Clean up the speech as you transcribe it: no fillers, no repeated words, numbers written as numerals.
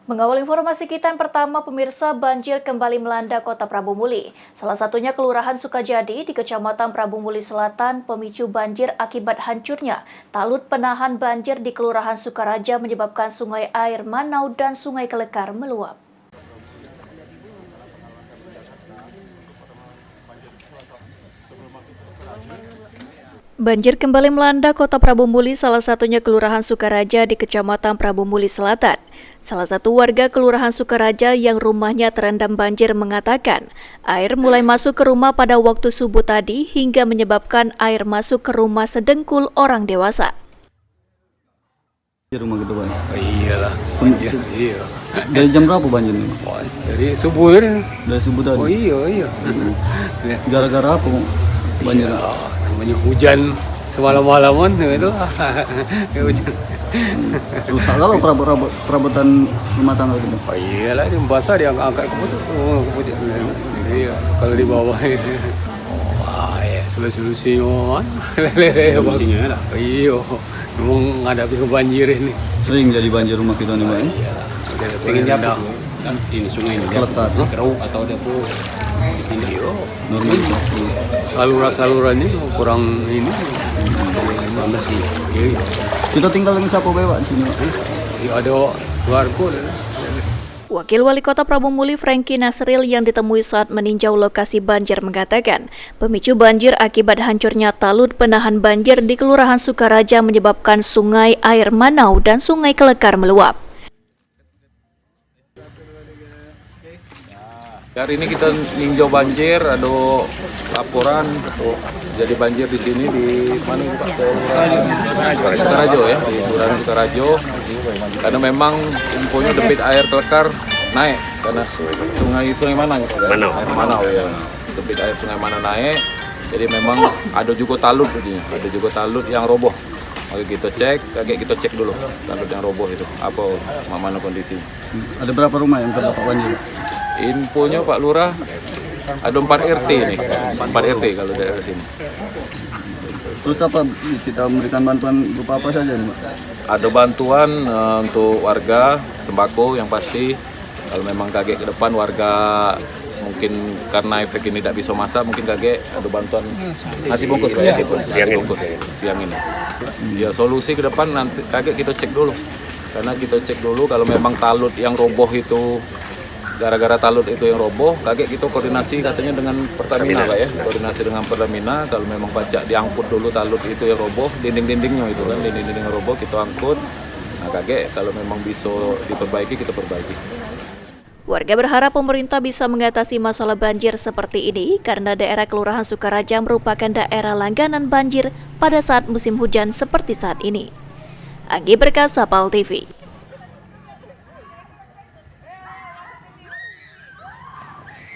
Mengawal informasi kita yang pertama, pemirsa, banjir kembali melanda kota Prabu Muli. Salah satunya Kelurahan Sukajadi di Kecamatan Prabu Muli Selatan, pemicu banjir akibat hancurnya talut penahan banjir di Kelurahan Sukaraja menyebabkan sungai Air Manau dan Sungai Kelekar meluap. Banjir kembali melanda kota Prabu Muli, salah satunya Kelurahan Sukaraja di Kecamatan Prabu Muli Selatan. Salah satu warga Kelurahan Sukaraja yang rumahnya terendam banjir mengatakan, air mulai masuk ke rumah pada waktu subuh tadi hingga menyebabkan air masuk ke rumah sedengkul orang dewasa. Di rumah gitu Bang? Iyalah, banjir. Iya. Dari jam berapa banjir ini? Dari subuh tadi. Dari subuh tadi? Oh iya. Gara-gara apa banjir? Ya, namanya hujan semalam-malaman itu. Hujan. Rusak kalau perabotan rumah tangga gitu? Oh iyalah, dia basah dia angkat ke putih. Iya, kalau di bawah ini. Wah, ya solusi solusinya lah. Iya. Memang menghadapi banjir ini. Sering jadi banjir rumah kita nih Bang? Iyalah. Pengen diapa? Kan ini sungai ini Kelekat. keruk atau ada pun dipindah. Iya. Normal. Saluran-salurannya kurang ini. Kurang bersih. Iya. Kita tinggal dengan siapa Pak di sini Pak? Ya ada keluarga. Wakil Wali Kota Prabu Muli Franky Nasril yang ditemui saat meninjau lokasi banjir mengatakan, pemicu banjir akibat hancurnya talut penahan banjir di Kelurahan Sukaraja menyebabkan Sungai Air Manau dan Sungai Kelekar meluap. Hari ini kita ninjau banjir, ada laporan jadi banjir di sini di mana Pak? Sukarajo ya, di Kelurahan Sukarajo. Karena memang infonya debit air Kelekar naik karena sungai mana? Manau. Air Manau ya. Debit air Sungai Manau naik. Jadi memang ada juga talut begini, ada juga talut yang roboh. Maka kita cek dulu talut yang roboh itu apa mana kondisi. Ada berapa rumah yang terdampak banjir? Infonya Pak Lurah ada 4 RT nih, 4 RT kalau daerah sini. Terus apa kita memberikan bantuan berupa apa saja nih Pak? Ada bantuan untuk warga sembako yang pasti. Kalau memang kaget ke depan warga mungkin karena efek ini tidak bisa masak, mungkin kaget ada bantuan nasi bungkus Pak, siang ini. Ya solusi ke depan nanti kaget kita cek dulu. Karena kita cek dulu kalau memang talut yang roboh itu gara-gara talut itu yang roboh, kaget kita koordinasi katanya dengan Pertamina Pak ya, koordinasi dengan Pertamina. Kalau memang pajak diangkut dulu talut itu yang roboh, dinding-dindingnya itu kan, dinding-dinding yang roboh kita angkut. Nah kaget kalau memang bisa diperbaiki, kita perbaiki. Warga berharap pemerintah bisa mengatasi masalah banjir seperti ini karena daerah Kelurahan Sukaraja merupakan daerah langganan banjir pada saat musim hujan seperti saat ini. Anggi Berkah, Sapal TV.